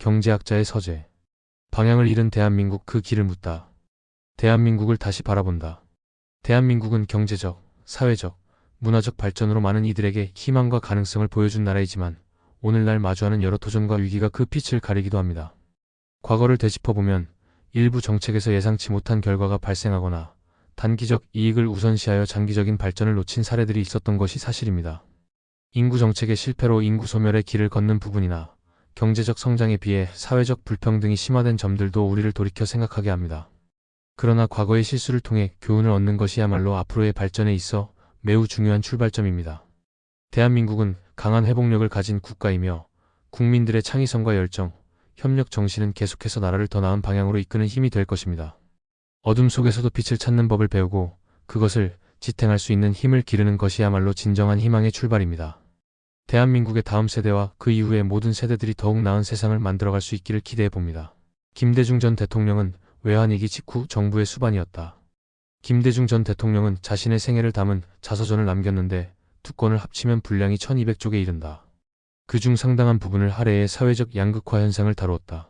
경제학자의 서재. 방향을 잃은 대한민국, 그 길을 묻다. 대한민국을 다시 바라본다. 대한민국은 경제적, 사회적, 문화적 발전으로 많은 이들에게 희망과 가능성을 보여준 나라이지만 오늘날 마주하는 여러 도전과 위기가 그 빛을 가리기도 합니다. 과거를 되짚어보면 일부 정책에서 예상치 못한 결과가 발생하거나 단기적 이익을 우선시하여 장기적인 발전을 놓친 사례들이 있었던 것이 사실입니다. 인구 정책의 실패로 인구 소멸의 길을 걷는 부분이나 경제적 성장에 비해 사회적 불평등이 심화된 점들도 우리를 돌이켜 생각하게 합니다. 그러나 과거의 실수를 통해 교훈을 얻는 것이야말로 앞으로의 발전에 있어 매우 중요한 출발점입니다. 대한민국은 강한 회복력을 가진 국가이며 국민들의 창의성과 열정, 협력 정신은 계속해서 나라를 더 나은 방향으로 이끄는 힘이 될 것입니다. 어둠 속에서도 빛을 찾는 법을 배우고 그것을 지탱할 수 있는 힘을 기르는 것이야말로 진정한 희망의 출발입니다. 대한민국의 다음 세대와 그 이후의 모든 세대들이 더욱 나은 세상을 만들어갈 수 있기를 기대해 봅니다. 김대중 전 대통령은 외환위기 직후 정부의 수반이었다. 김대중 전 대통령은 자신의 생애를 담은 자서전을 남겼는데 두 권을 합치면 분량이 1200쪽에 이른다. 그중 상당한 부분을 할애의 사회적 양극화 현상을 다루었다.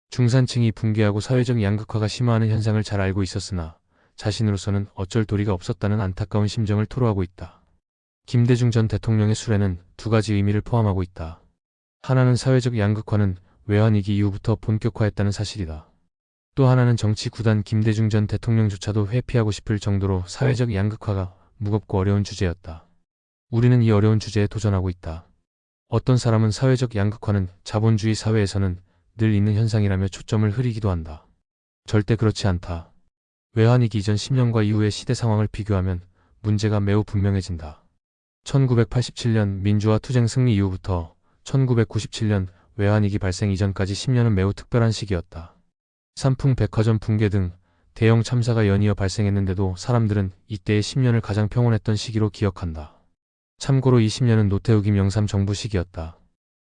중산층이 붕괴하고 사회적 양극화가 심화하는 현상을 잘 알고 있었으나 자신으로서는 어쩔 도리가 없었다는 안타까운 심정을 토로하고 있다. 김대중 전 대통령의 수레는 두 가지 의미를 포함하고 있다. 하나는 사회적 양극화는 외환위기 이후부터 본격화했다는 사실이다. 또 하나는 정치 구단 김대중 전 대통령조차도 회피하고 싶을 정도로 사회적 양극화가 무겁고 어려운 주제였다. 우리는 이 어려운 주제에 도전하고 있다. 어떤 사람은 사회적 양극화는 자본주의 사회에서는 늘 있는 현상이라며 초점을 흐리기도 한다. 절대 그렇지 않다. 외환위기 이전 10년과 이후의 시대 상황을 비교하면 문제가 매우 분명해진다. 1987년 민주화 투쟁 승리 이후부터 1997년 외환위기 발생 이전까지 10년은 매우 특별한 시기였다. 삼풍 백화점 붕괴 등 대형 참사가 연이어 발생했는데도 사람들은 이때의 10년을 가장 평온했던 시기로 기억한다. 참고로 이 10년은 노태우 김영삼 정부 시기였다.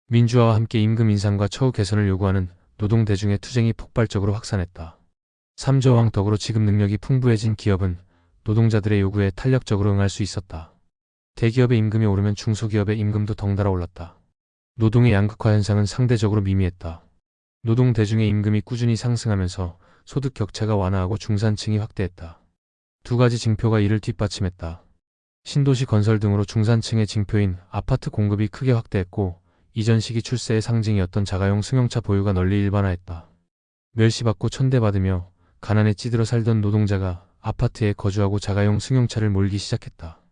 민주화와 함께 임금 인상과 처우 개선을 요구하는 노동 대중의 투쟁이 폭발적으로 확산했다. 삼조왕 덕으로 지급 능력이 풍부해진 기업은 노동자들의 요구에 탄력적으로 응할 수 있었다. 대기업의 임금이 오르면 중소기업의 임금도 덩달아 올랐다. 노동의 양극화 현상은 상대적으로 미미했다. 노동 대중의 임금이 꾸준히 상승하면서 소득 격차가 완화하고 중산층이 확대했다. 두 가지 징표가 이를 뒷받침했다. 신도시 건설 등으로 중산층의 징표인 아파트 공급이 크게 확대했고 이전 시기 출세의 상징이었던 자가용 승용차 보유가 널리 일반화했다. 멸시받고 천대받으며 가난에 찌들어 살던 노동자가 아파트에 거주하고 자가용 승용차를 몰기 시작했다.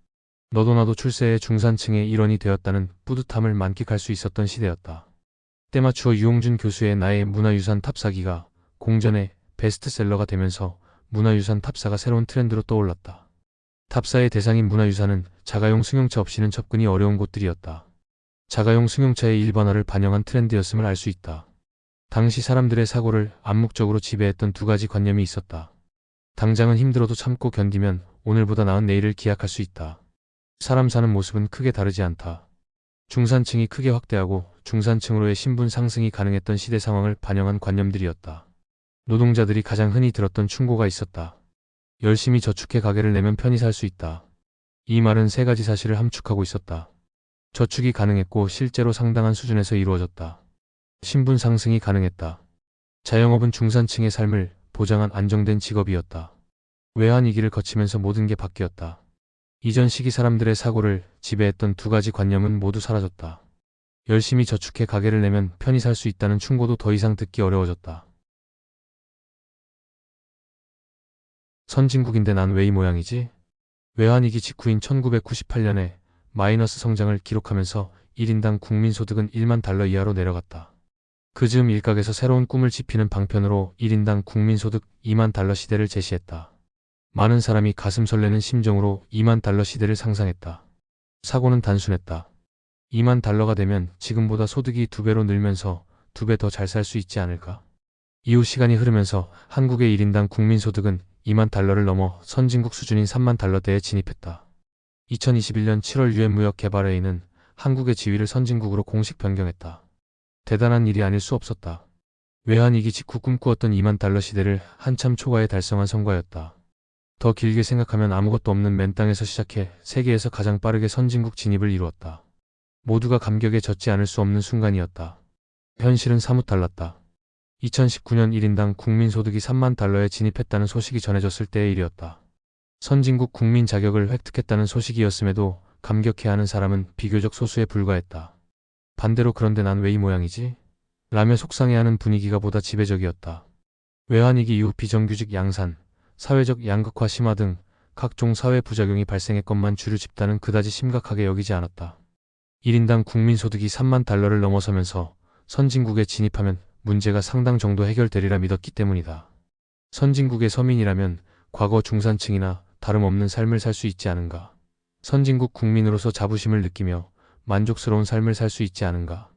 너도 나도 출세의 중산층의 일원이 되었다는 뿌듯함을 만끽할 수 있었던 시대였다. 때맞추어 유홍준 교수의 나의 문화유산 탑사기가 공전의 베스트셀러가 되면서 문화유산 탑사가 새로운 트렌드로 떠올랐다. 탑사의 대상인 문화유산은 자가용 승용차 없이는 접근이 어려운 곳들이었다. 자가용 승용차의 일반화를 반영한 트렌드였음을 알 수 있다. 당시 사람들의 사고를 암묵적으로 지배했던 두 가지 관념이 있었다. 당장은 힘들어도 참고 견디면 오늘보다 나은 내일을 기약할 수 있다. 사람 사는 모습은 크게 다르지 않다. 중산층이 크게 확대하고 중산층으로의 신분 상승이 가능했던 시대 상황을 반영한 관념들이었다. 노동자들이 가장 흔히 들었던 충고가 있었다. 열심히 저축해 가게를 내면 편히 살 수 있다. 이 말은 세 가지 사실을 함축하고 있었다. 저축이 가능했고 실제로 상당한 수준에서 이루어졌다. 신분 상승이 가능했다. 자영업은 중산층의 삶을 보장한 안정된 직업이었다. 외환위기를 거치면서 모든 게 바뀌었다. 이전 시기 사람들의 사고를 지배했던 두 가지 관념은 모두 사라졌다. 열심히 저축해 가게를 내면 편히 살 수 있다는 충고도 더 이상 듣기 어려워졌다. 선진국인데 난 왜 이 모양이지? 외환위기 직후인 1998년에 마이너스 성장을 기록하면서 1인당 국민소득은 1만 달러 이하로 내려갔다. 그 즈음 일각에서 새로운 꿈을 지피는 방편으로 1인당 국민소득 2만 달러 시대를 제시했다. 많은 사람이 가슴 설레는 심정으로 2만 달러 시대를 상상했다. 사고는 단순했다. 2만 달러가 되면 지금보다 소득이 2배로 늘면서 2배 더 잘 살 수 있지 않을까? 이후 시간이 흐르면서 한국의 1인당 국민소득은 2만 달러를 넘어 선진국 수준인 3만 달러대에 진입했다. 2021년 7월 유엔 무역개발회의는 한국의 지위를 선진국으로 공식 변경했다. 대단한 일이 아닐 수 없었다. 외환위기 직후 꿈꾸었던 2만 달러 시대를 한참 초과에 달성한 성과였다. 더 길게 생각하면 아무것도 없는 맨 땅에서 시작해 세계에서 가장 빠르게 선진국 진입을 이루었다. 모두가 감격에 젖지 않을 수 없는 순간이었다. 현실은 사뭇 달랐다. 2019년 1인당 국민소득이 3만 달러에 진입했다는 소식이 전해졌을 때의 일이었다. 선진국 국민 자격을 획득했다는 소식이었음에도 감격해하는 사람은 비교적 소수에 불과했다. 반대로 그런데 난 왜 이 모양이지? 라며 속상해하는 분위기가 보다 지배적이었다. 외환위기 이후 비정규직 양산, 사회적 양극화 심화 등 각종 사회 부작용이 발생했건만 주류 집단은 그다지 심각하게 여기지 않았다. 1인당 국민소득이 3만 달러를 넘어서면서 선진국에 진입하면 문제가 상당 정도 해결되리라 믿었기 때문이다. 선진국의 서민이라면 과거 중산층이나 다름없는 삶을 살 수 있지 않은가. 선진국 국민으로서 자부심을 느끼며 만족스러운 삶을 살 수 있지 않은가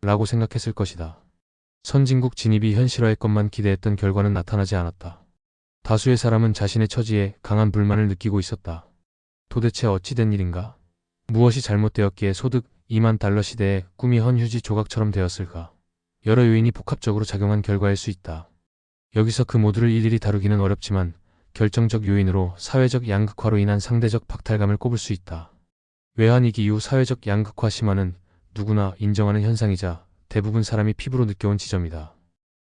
라고 생각했을 것이다. 선진국 진입이 현실화했건만 기대했던 결과는 나타나지 않았다. 다수의 사람은 자신의 처지에 강한 불만을 느끼고 있었다. 도대체 어찌 된 일인가? 무엇이 잘못되었기에 소득 2만 달러 시대에 꿈이 헌휴지 조각처럼 되었을까? 여러 요인이 복합적으로 작용한 결과일 수 있다. 여기서 그 모두를 일일이 다루기는 어렵지만 결정적 요인으로 사회적 양극화로 인한 상대적 박탈감을 꼽을 수 있다. 외환위기 이후 사회적 양극화 심화는 누구나 인정하는 현상이자 대부분 사람이 피부로 느껴온 지점이다.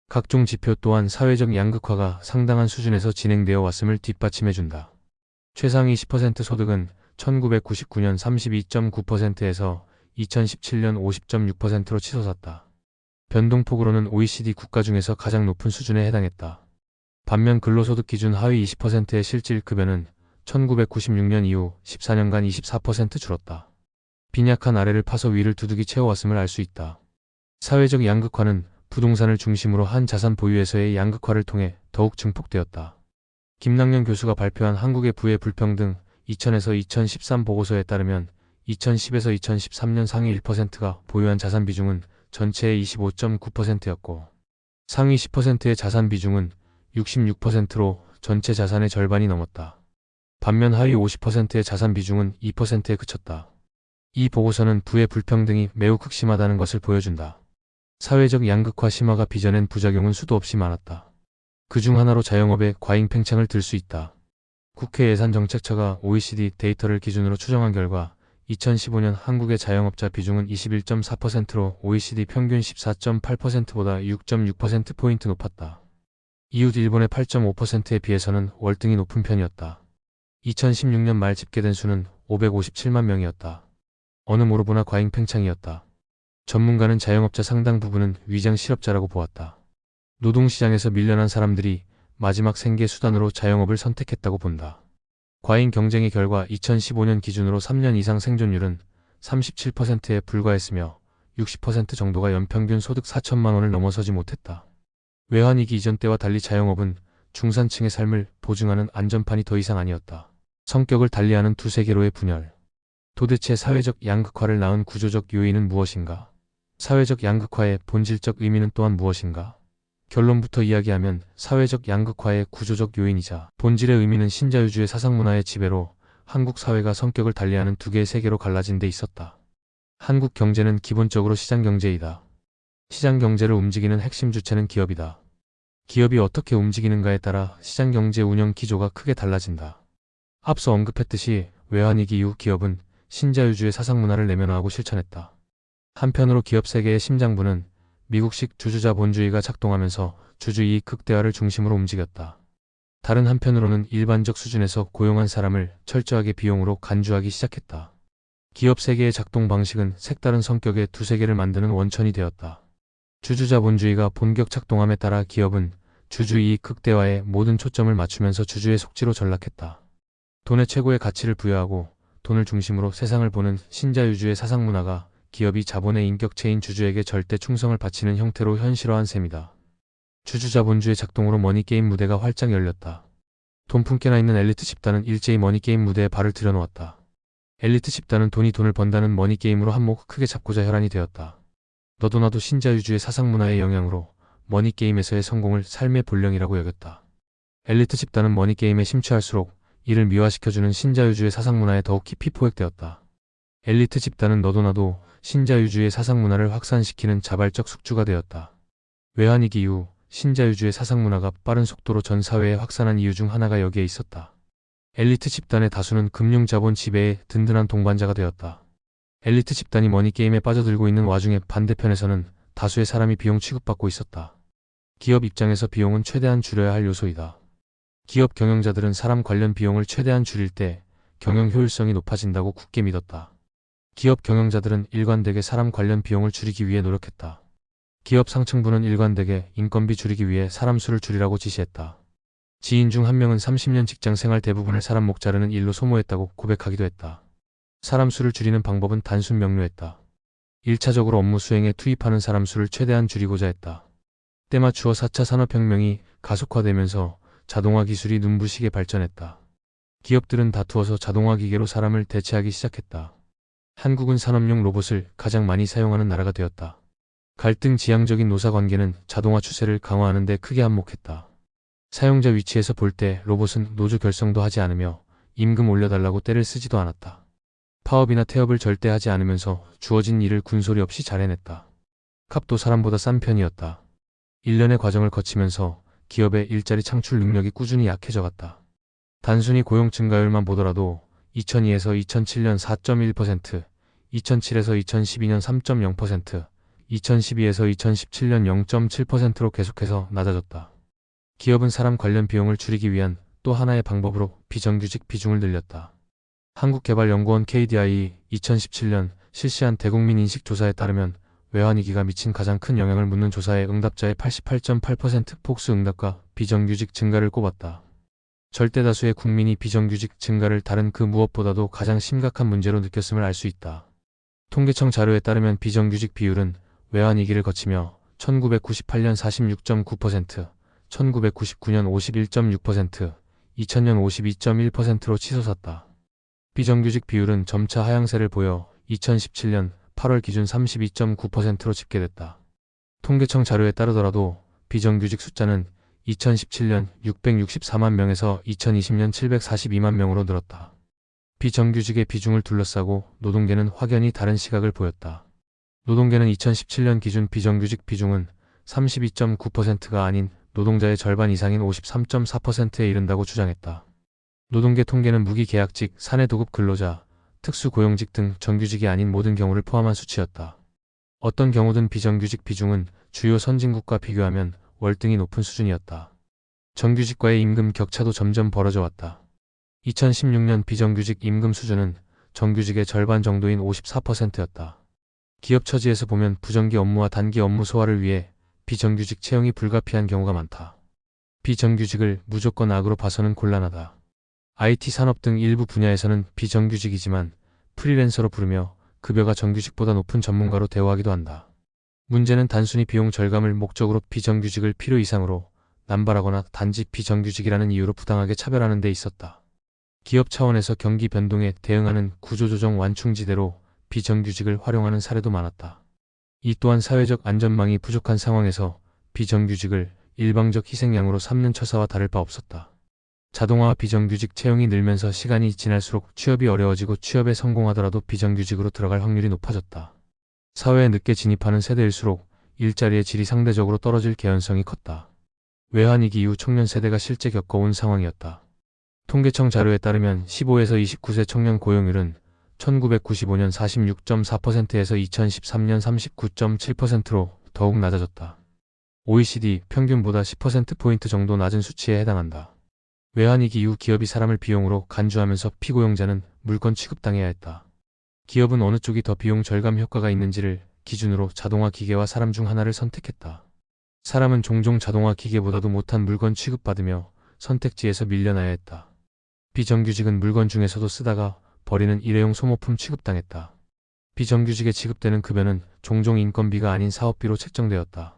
각종 지표 또한 사회적 양극화가 상당한 수준에서 진행되어 왔음을 뒷받침해준다. 최상위 10% 소득은 1999년 32.9%에서 2017년 50.6%로 치솟았다. 변동폭으로는 OECD 국가 중에서 가장 높은 수준에 해당했다. 반면 근로소득 기준 하위 20%의 실질급여는 1996년 이후 14년간 24% 줄었다. 빈약한 아래를 파서 위를 두둑이 채워왔음을 알 수 있다. 사회적 양극화는 부동산을 중심으로 한 자산 보유에서의 양극화를 통해 더욱 증폭되었다. 김낙년 교수가 발표한 한국의 부의 불평등 2000에서 2013 보고서에 따르면 2010에서 2013년 상위 1%가 보유한 자산 비중은 전체의 25.9%였고 상위 10%의 자산 비중은 66%로 전체 자산의 절반이 넘었다. 반면 하위 50%의 자산 비중은 2%에 그쳤다. 이 보고서는 부의 불평등이 매우 극심하다는 것을 보여준다. 사회적 양극화 심화가 빚어낸 부작용은 수도 없이 많았다. 그중 하나로 자영업의 과잉 팽창을 들 수 있다. 국회 예산정책처가 OECD 데이터를 기준으로 추정한 결과 2015년 한국의 자영업자 비중은 21.4%로 OECD 평균 14.8%보다 6.6%포인트 높았다. 이웃 일본의 8.5%에 비해서는 월등히 높은 편이었다. 2016년 말 집계된 수는 557만 명이었다. 어느 모로 보나 과잉 팽창이었다. 전문가는 자영업자 상당 부분은 위장 실업자라고 보았다. 노동시장에서 밀려난 사람들이 마지막 생계 수단으로 자영업을 선택했다고 본다. 과잉 경쟁의 결과 2015년 기준으로 3년 이상 생존율은 37%에 불과했으며 60% 정도가 연평균 소득 4천만 원을 넘어서지 못했다. 외환위기 이전 때와 달리 자영업은 중산층의 삶을 보증하는 안전판이 더 이상 아니었다. 성격을 달리하는 두세 개로의 분열. 도대체 사회적 양극화를 낳은 구조적 요인은 무엇인가? 사회적 양극화의 본질적 의미는 또한 무엇인가? 결론부터 이야기하면 사회적 양극화의 구조적 요인이자 본질의 의미는 신자유주의 사상문화의 지배로 한국 사회가 성격을 달리하는 두 개의 세계로 갈라진 데 있었다. 한국 경제는 기본적으로 시장경제이다. 시장경제를 움직이는 핵심 주체는 기업이다. 기업이 어떻게 움직이는가에 따라 시장경제 운영 기조가 크게 달라진다. 앞서 언급했듯이 외환위기 이후 기업은 신자유주의 사상문화를 내면화하고 실천했다. 한편으로 기업 세계의 심장부는 미국식 주주자본주의가 작동하면서 주주이익 극대화를 중심으로 움직였다. 다른 한편으로는 일반적 수준에서 고용한 사람을 철저하게 비용으로 간주하기 시작했다. 기업 세계의 작동 방식은 색다른 성격의 두 세계를 만드는 원천이 되었다. 주주자본주의가 본격 작동함에 따라 기업은 주주이익 극대화에 모든 초점을 맞추면서 주주의 속지로 전락했다. 돈의 최고의 가치를 부여하고 돈을 중심으로 세상을 보는 신자유주의 사상문화가 기업이 자본의 인격체인 주주에게 절대 충성을 바치는 형태로 현실화한 셈이다. 주주자본주의 작동으로 머니게임 무대가 활짝 열렸다. 돈품께나 있는 엘리트 집단은 일제히 머니게임 무대에 발을 들여놓았다. 엘리트 집단은 돈을 번다는 머니게임으로 한몫 크게 잡고자 혈안이 되었다. 너도 나도 신자유주의 사상문화의 영향으로 머니게임에서의 성공을 삶의 본령이라고 여겼다. 엘리트 집단은 머니게임에 심취할수록 이를 미화시켜주는 신자유주의 사상문화에 더욱 깊이 포획되었다. 엘리트 집단은 너도 나도 신자유주의 사상문화를 확산시키는 자발적 숙주가 되었다. 외환위기 이후 신자유주의 사상문화가 빠른 속도로 전 사회에 확산한 이유 중 하나가 여기에 있었다. 엘리트 집단의 다수는 금융자본 지배의 든든한 동반자가 되었다. 엘리트 집단이 머니게임에 빠져들고 있는 와중에 반대편에서는 다수의 사람이 비용 취급받고 있었다. 기업 입장에서 비용은 최대한 줄여야 할 요소이다. 기업 경영자들은 사람 관련 비용을 최대한 줄일 때 경영 효율성이 높아진다고 굳게 믿었다. 기업 경영자들은 일관되게 사람 관련 비용을 줄이기 위해 노력했다. 기업 상층부는 일관되게 인건비 줄이기 위해 사람 수를 줄이라고 지시했다. 지인 중 한 명은 30년 직장 생활 대부분을 사람 목 자르는 일로 소모했다고 고백하기도 했다. 사람 수를 줄이는 방법은 단순 명료했다. 1차적으로 업무 수행에 투입하는 사람 수를 최대한 줄이고자 했다. 때맞추어 4차 산업혁명이 가속화되면서 자동화 기술이 눈부시게 발전했다. 기업들은 다투어서 자동화 기계로 사람을 대체하기 시작했다. 한국은 산업용 로봇을 가장 많이 사용하는 나라가 되었다. 갈등 지향적인 노사관계는 자동화 추세를 강화하는 데 크게 한몫했다. 사용자 위치에서 볼 때 로봇은 노조 결성도 하지 않으며 임금 올려달라고 떼를 쓰지도 않았다. 파업이나 태업을 절대 하지 않으면서 주어진 일을 군소리 없이 잘 해냈다. 값도 사람보다 싼 편이었다. 1년의 과정을 거치면서 기업의 일자리 창출 능력이 꾸준히 약해져갔다. 단순히 고용 증가율만 보더라도 2002에서 2007년 4.1%, 2007에서 2012년 3.0%, 2012에서 2017년 0.7%로 계속해서 낮아졌다. 기업은 사람 관련 비용을 줄이기 위한 또 하나의 방법으로 비정규직 비중을 늘렸다. 한국개발연구원 KDI 2017년 실시한 대국민 인식조사에 따르면 외환위기가 미친 가장 큰 영향을 묻는 조사의 응답자의 88.8% 폭스 응답과 비정규직 증가를 꼽았다. 절대다수의 국민이 비정규직 증가를 다른 그 무엇보다도 가장 심각한 문제로 느꼈음을 알 수 있다. 통계청 자료에 따르면 비정규직 비율은 외환위기를 거치며 1998년 46.9%, 1999년 51.6%, 2000년 52.1%로 치솟았다. 비정규직 비율은 점차 하향세를 보여 2017년 8월 기준 32.9%로 집계됐다. 통계청 자료에 따르더라도 비정규직 숫자는 2017년 664만 명에서 2020년 742만 명으로 늘었다. 비정규직의 비중을 둘러싸고 노동계는 확연히 다른 시각을 보였다. 노동계는 2017년 기준 비정규직 비중은 32.9%가 아닌 노동자의 절반 이상인 53.4%에 이른다고 주장했다. 노동계 통계는 무기계약직, 사내도급 근로자, 특수고용직 등 정규직이 아닌 모든 경우를 포함한 수치였다. 어떤 경우든 비정규직 비중은 주요 선진국과 비교하면 월등히 높은 수준이었다. 정규직과의 임금 격차도 점점 벌어져 왔다. 2016년 비정규직 임금 수준은 정규직의 절반 정도인 54%였다. 기업 처지에서 보면 부정기 업무와 단기 업무 소화를 위해 비정규직 채용이 불가피한 경우가 많다. 비정규직을 무조건 악으로 봐서는 곤란하다. IT 산업 등 일부 분야에서는 비정규직이지만 프리랜서로 부르며 급여가 정규직보다 높은 전문가로 대우하기도 한다. 문제는 단순히 비용 절감을 목적으로 비정규직을 필요 이상으로 남발하거나 단지 비정규직이라는 이유로 부당하게 차별하는 데 있었다. 기업 차원에서 경기 변동에 대응하는 구조조정 완충지대로 비정규직을 활용하는 사례도 많았다. 이 또한 사회적 안전망이 부족한 상황에서 비정규직을 일방적 희생양으로 삼는 처사와 다를 바 없었다. 자동화와 비정규직 채용이 늘면서 시간이 지날수록 취업이 어려워지고 취업에 성공하더라도 비정규직으로 들어갈 확률이 높아졌다. 사회에 늦게 진입하는 세대일수록 일자리의 질이 상대적으로 떨어질 개연성이 컸다. 외환위기 이후 청년 세대가 실제 겪어온 상황이었다. 통계청 자료에 따르면 15에서 29세 청년 고용률은 1995년 46.4%에서 2013년 39.7%로 더욱 낮아졌다. OECD 평균보다 10%포인트 정도 낮은 수치에 해당한다. 외환위기 이후 기업이 사람을 비용으로 간주하면서 피고용자는 물건 취급당해야 했다. 기업은 어느 쪽이 더 비용 절감 효과가 있는지를 기준으로 자동화 기계와 사람 중 하나를 선택했다. 사람은 종종 자동화 기계보다도 못한 물건 취급받으며 선택지에서 밀려나야 했다. 비정규직은 물건 중에서도 쓰다가 버리는 일회용 소모품 취급당했다. 비정규직에 지급되는 급여는 종종 인건비가 아닌 사업비로 책정되었다.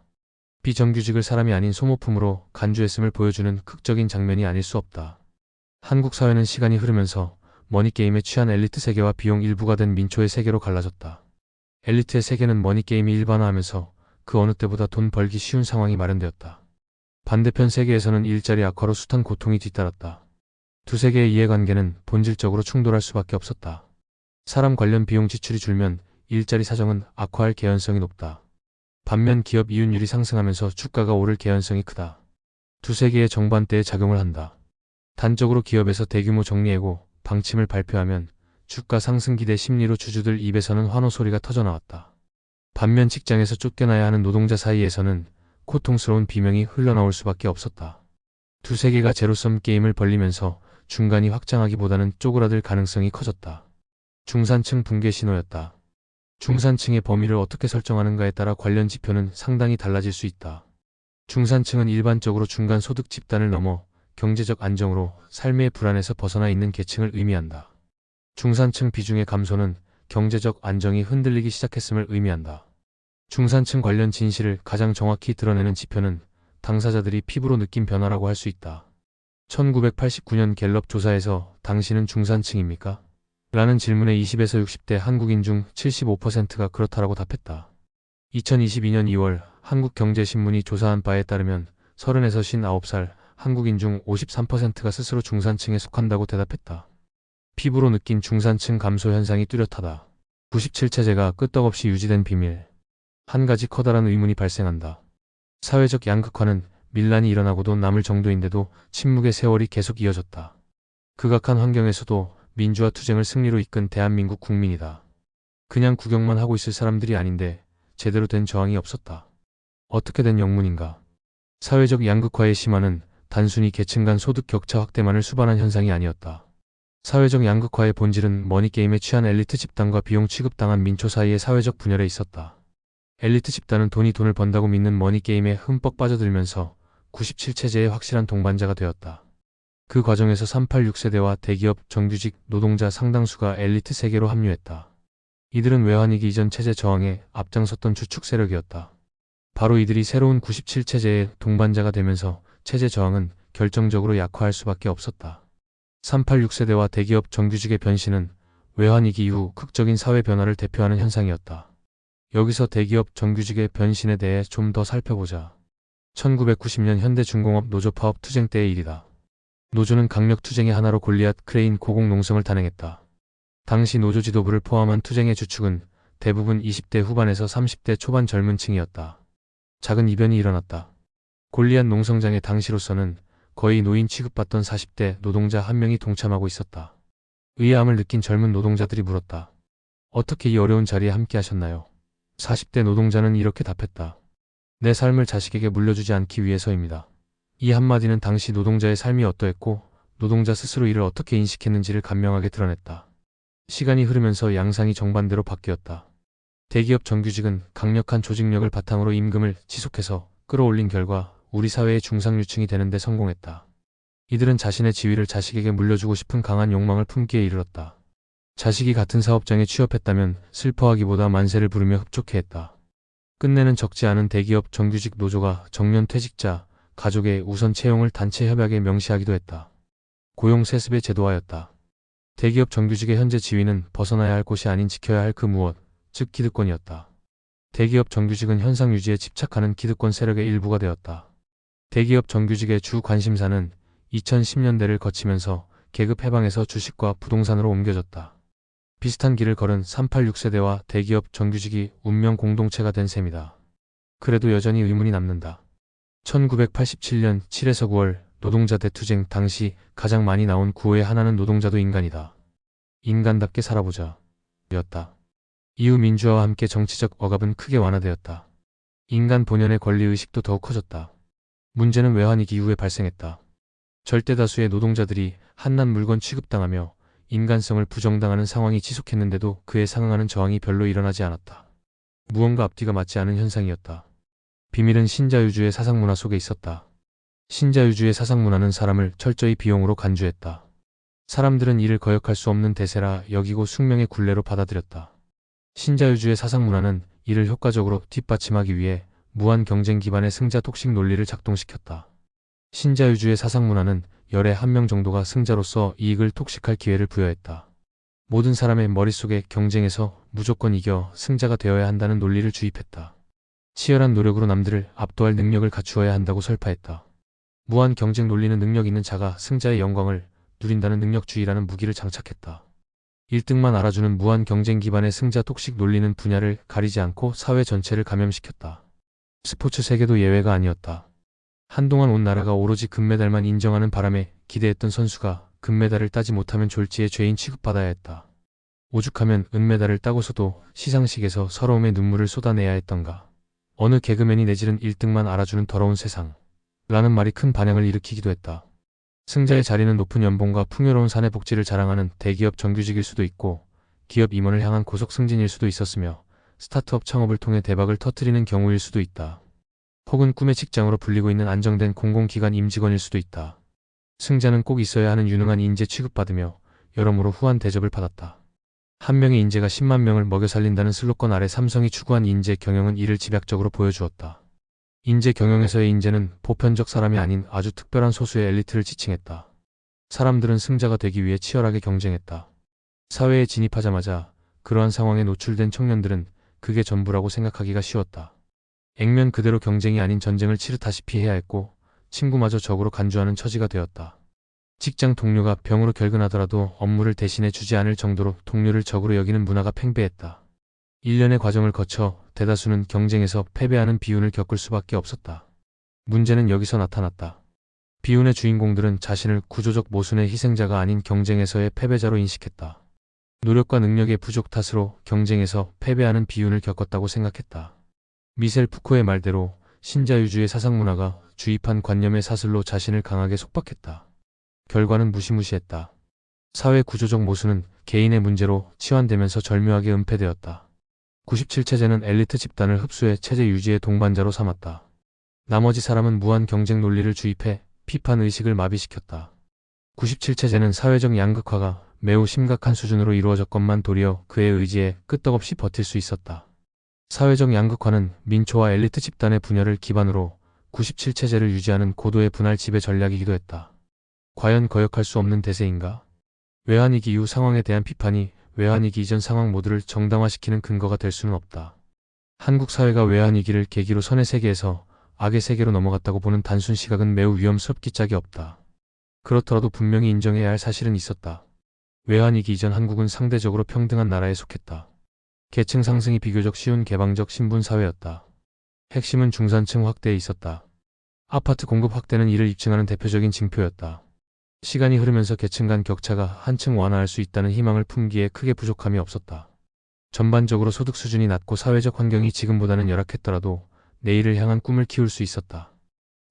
비정규직을 사람이 아닌 소모품으로 간주했음을 보여주는 극적인 장면이 아닐 수 없다. 한국 사회는 시간이 흐르면서 머니게임에 취한 엘리트 세계와 비용 일부가 된 민초의 세계로 갈라졌다. 엘리트의 세계는 머니게임이 일반화하면서 그 어느 때보다 돈 벌기 쉬운 상황이 마련되었다. 반대편 세계에서는 일자리 악화로 숱한 고통이 뒤따랐다. 두 세계의 이해관계는 본질적으로 충돌할 수밖에 없었다. 사람 관련 비용 지출이 줄면 일자리 사정은 악화할 개연성이 높다. 반면 기업 이윤율이 상승하면서 주가가 오를 개연성이 크다. 두 세계의 정반대에 작용을 한다. 단적으로 기업에서 대규모 정리해고, 방침을 발표하면 주가 상승 기대 심리로 주주들 입에서는 환호 소리가 터져나왔다. 반면 직장에서 쫓겨나야 하는 노동자 사이에서는 고통스러운 비명이 흘러나올 수밖에 없었다. 두세 개가 제로섬 게임을 벌리면서 중간이 확장하기보다는 쪼그라들 가능성이 커졌다. 중산층 붕괴 신호였다. 중산층의 범위를 어떻게 설정하는가에 따라 관련 지표는 상당히 달라질 수 있다. 중산층은 일반적으로 중간 소득 집단을 넘어 경제적 안정으로 삶의 불안에서 벗어나 있는 계층을 의미한다. 중산층 비중의 감소는 경제적 안정이 흔들리기 시작했음을 의미한다. 중산층 관련 진실을 가장 정확히 드러내는 지표는 당사자들이 피부로 느낀 변화라고 할 수 있다. 1989년 갤럽 조사에서 당신은 중산층입니까? 라는 질문에 20에서 60대 한국인 중 75%가 그렇다라고 답했다. 2022년 2월 한국경제신문이 조사한 바에 따르면 30에서 59살 한국인 중 53%가 스스로 중산층에 속한다고 대답했다. 피부로 느낀 중산층 감소 현상이 뚜렷하다. 97체제가 끄떡없이 유지된 비밀. 한 가지 커다란 의문이 발생한다. 사회적 양극화는 밀란이 일어나고도 남을 정도인데도 침묵의 세월이 계속 이어졌다. 극악한 환경에서도 민주화 투쟁을 승리로 이끈 대한민국 국민이다. 그냥 구경만 하고 있을 사람들이 아닌데 제대로 된 저항이 없었다. 어떻게 된 영문인가? 사회적 양극화의 심화는 단순히 계층 간 소득 격차 확대만을 수반한 현상이 아니었다. 사회적 양극화의 본질은 머니게임에 취한 엘리트 집단과 비용 취급당한 민초 사이의 사회적 분열에 있었다. 엘리트 집단은 돈을 번다고 믿는 머니게임에 흠뻑 빠져들면서 97체제의 확실한 동반자가 되었다. 그 과정에서 386세대와 대기업, 정규직, 노동자 상당수가 엘리트 세계로 합류했다. 이들은 외환위기 이전 체제 저항에 앞장섰던 주축 세력이었다. 바로 이들이 새로운 97체제의 동반자가 되면서 체제 저항은 결정적으로 약화할 수밖에 없었다. 386세대와 대기업, 정규직의 변신은 외환위기 이후 극적인 사회 변화를 대표하는 현상이었다. 여기서 대기업, 정규직의 변신에 대해 좀 더 살펴보자. 1990년 현대중공업 노조 파업 투쟁 때의 일이다. 노조는 강력 투쟁의 하나로 골리앗 크레인 고공농성을 단행했다. 당시 노조 지도부를 포함한 투쟁의 주축은 대부분 20대 후반에서 30대 초반 젊은 층이었다. 작은 이변이 일어났다. 골리앗 농성장의 당시로서는 거의 노인 취급받던 40대 노동자 한 명이 동참하고 있었다. 의아함을 느낀 젊은 노동자들이 물었다. 어떻게 이 어려운 자리에 함께 하셨나요? 40대 노동자는 이렇게 답했다. 내 삶을 자식에게 물려주지 않기 위해서입니다. 이 한마디는 당시 노동자의 삶이 어떠했고 노동자 스스로 이를 어떻게 인식했는지를 간명하게 드러냈다. 시간이 흐르면서 양상이 정반대로 바뀌었다. 대기업 정규직은 강력한 조직력을 바탕으로 임금을 지속해서 끌어올린 결과 우리 사회의 중상류층이 되는데 성공했다. 이들은 자신의 지위를 자식에게 물려주고 싶은 강한 욕망을 품기에 이르렀다. 자식이 같은 사업장에 취업했다면 슬퍼하기보다 만세를 부르며 흡족해했다. 끝내는 적지 않은 대기업 정규직 노조가 정년퇴직자, 가족의 우선 채용을 단체 협약에 명시하기도 했다. 고용 세습의 제도화였다. 대기업 정규직의 현재 지위는 벗어나야 할 곳이 아닌 지켜야 할 그 무엇, 즉 기득권이었다. 대기업 정규직은 현상 유지에 집착하는 기득권 세력의 일부가 되었다. 대기업 정규직의 주 관심사는 2010년대를 거치면서 계급 해방에서 주식과 부동산으로 옮겨졌다. 비슷한 길을 걸은 386세대와 대기업 정규직이 운명 공동체가 된 셈이다. 그래도 여전히 의문이 남는다. 1987년 7에서 9월 노동자 대투쟁 당시 가장 많이 나온 구호의 하나는 노동자도 인간이다. 인간답게 살아보자. 였다. 이후 민주화와 함께 정치적 억압은 크게 완화되었다. 인간 본연의 권리의식도 더욱 커졌다. 문제는 외환위기 이후에 발생했다. 절대다수의 노동자들이 한낱 물건 취급당하며 인간성을 부정당하는 상황이 지속했는데도 그에 상응하는 저항이 별로 일어나지 않았다. 무언가 앞뒤가 맞지 않은 현상이었다. 비밀은 신자유주의 사상문화 속에 있었다. 신자유주의 사상문화는 사람을 철저히 비용으로 간주했다. 사람들은 이를 거역할 수 없는 대세라 여기고 숙명의 굴레로 받아들였다. 신자유주의 사상문화는 이를 효과적으로 뒷받침하기 위해 무한 경쟁 기반의 승자 독식 논리를 작동시켰다. 신자유주의 사상문화는 열의 한 명 정도가 승자로서 이익을 독식할 기회를 부여했다. 모든 사람의 머릿속에 경쟁에서 무조건 이겨 승자가 되어야 한다는 논리를 주입했다. 치열한 노력으로 남들을 압도할 능력을 갖추어야 한다고 설파했다. 무한 경쟁 논리는 능력 있는 자가 승자의 영광을 누린다는 능력주의라는 무기를 장착했다. 1등만 알아주는 무한 경쟁 기반의 승자 독식 논리는 분야를 가리지 않고 사회 전체를 감염시켰다. 스포츠 세계도 예외가 아니었다. 한동안 온 나라가 오로지 금메달만 인정하는 바람에 기대했던 선수가 금메달을 따지 못하면 졸지의 죄인 취급받아야 했다. 오죽하면 은메달을 따고서도 시상식에서 서러움의 눈물을 쏟아내야 했던가. 어느 개그맨이 내지른 1등만 알아주는 더러운 세상. 라는 말이 큰 반향을 일으키기도 했다. 승자의 자리는 높은 연봉과 풍요로운 사내 복지를 자랑하는 대기업 정규직일 수도 있고 기업 임원을 향한 고속 승진일 수도 있었으며 스타트업 창업을 통해 대박을 터뜨리는 경우일 수도 있다. 혹은 꿈의 직장으로 불리고 있는 안정된 공공기관 임직원일 수도 있다. 승자는 꼭 있어야 하는 유능한 인재 취급받으며 여러모로 후한 대접을 받았다. 한 명의 인재가 10만 명을 먹여 살린다는 슬로건 아래 삼성이 추구한 인재 경영은 이를 집약적으로 보여주었다. 인재 경영에서의 인재는 보편적 사람이 아닌 아주 특별한 소수의 엘리트를 지칭했다. 사람들은 승자가 되기 위해 치열하게 경쟁했다. 사회에 진입하자마자 그러한 상황에 노출된 청년들은 그게 전부라고 생각하기가 쉬웠다. 액면 그대로 경쟁이 아닌 전쟁을 치르다시피 해야 했고 친구마저 적으로 간주하는 처지가 되었다. 직장 동료가 병으로 결근하더라도 업무를 대신해 주지 않을 정도로 동료를 적으로 여기는 문화가 팽배했다. 일련의 과정을 거쳐 대다수는 경쟁에서 패배하는 비운을 겪을 수밖에 없었다. 문제는 여기서 나타났다. 비운의 주인공들은 자신을 구조적 모순의 희생자가 아닌 경쟁에서의 패배자로 인식했다. 노력과 능력의 부족 탓으로 경쟁에서 패배하는 비운을 겪었다고 생각했다. 미셀 푸코의 말대로 신자유주의 사상문화가 주입한 관념의 사슬로 자신을 강하게 속박했다. 결과는 무시무시했다. 사회 구조적 모순은 개인의 문제로 치환되면서 절묘하게 은폐되었다. 97체제는 엘리트 집단을 흡수해 체제 유지의 동반자로 삼았다. 나머지 사람은 무한 경쟁 논리를 주입해批판 의식을 마비시켰다. 97체제는 사회적 양극화가 매우 심각한 수준으로 이루어졌건만 도리어 그의 의지에 끄떡없이 버틸 수 있었다. 사회적 양극화는 민초와 엘리트 집단의 분열을 기반으로 97체제를 유지하는 고도의 분할 지배 전략이기도 했다. 과연 거역할 수 없는 대세인가? 외환위기 이후 상황에 대한 비판이 외환위기 이전 상황 모두를 정당화시키는 근거가 될 수는 없다. 한국 사회가 외환위기를 계기로 선의 세계에서 악의 세계로 넘어갔다고 보는 단순 시각은 매우 위험스럽기 짝이 없다. 그렇더라도 분명히 인정해야 할 사실은 있었다. 외환위기 이전 한국은 상대적으로 평등한 나라에 속했다. 계층 상승이 비교적 쉬운 개방적 신분사회였다. 핵심은 중산층 확대에 있었다. 아파트 공급 확대는 이를 입증하는 대표적인 징표였다. 시간이 흐르면서 계층 간 격차가 한층 완화할 수 있다는 희망을 품기에 크게 부족함이 없었다. 전반적으로 소득 수준이 낮고 사회적 환경이 지금보다는 열악했더라도 내일을 향한 꿈을 키울 수 있었다.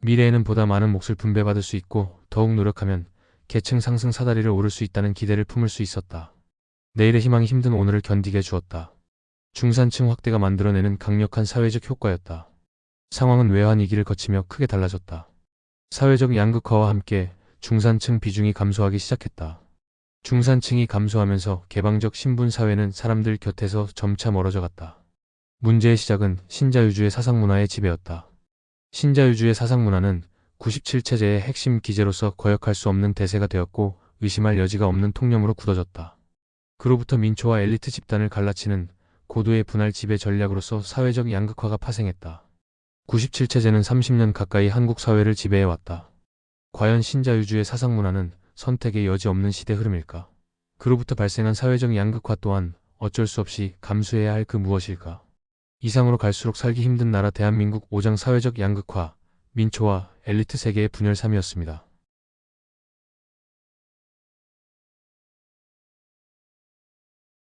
미래에는 보다 많은 몫을 분배받을 수 있고 더욱 노력하면 계층 상승 사다리를 오를 수 있다는 기대를 품을 수 있었다. 내일의 희망이 힘든 오늘을 견디게 해주었다. 중산층 확대가 만들어내는 강력한 사회적 효과였다. 상황은 외환위기를 거치며 크게 달라졌다. 사회적 양극화와 함께 중산층 비중이 감소하기 시작했다. 중산층이 감소하면서 개방적 신분사회는 사람들 곁에서 점차 멀어져 갔다. 문제의 시작은 신자유주의 사상문화의 지배였다. 신자유주의 사상문화는 97체제의 핵심 기제로서 거역할 수 없는 대세가 되었고 의심할 여지가 없는 통념으로 굳어졌다. 그로부터 민초와 엘리트 집단을 갈라치는 고도의 분할 지배 전략으로서 사회적 양극화가 파생했다. 97체제는 30년 가까이 한국 사회를 지배해왔다. 과연 신자유주의 사상문화는 선택의 여지 없는 시대 흐름일까? 그로부터 발생한 사회적 양극화 또한 어쩔 수 없이 감수해야 할 그 무엇일까? 이상으로 갈수록 살기 힘든 나라 대한민국 5장 사회적 양극화, 민초와 엘리트 세계의 분열 3이었습니다.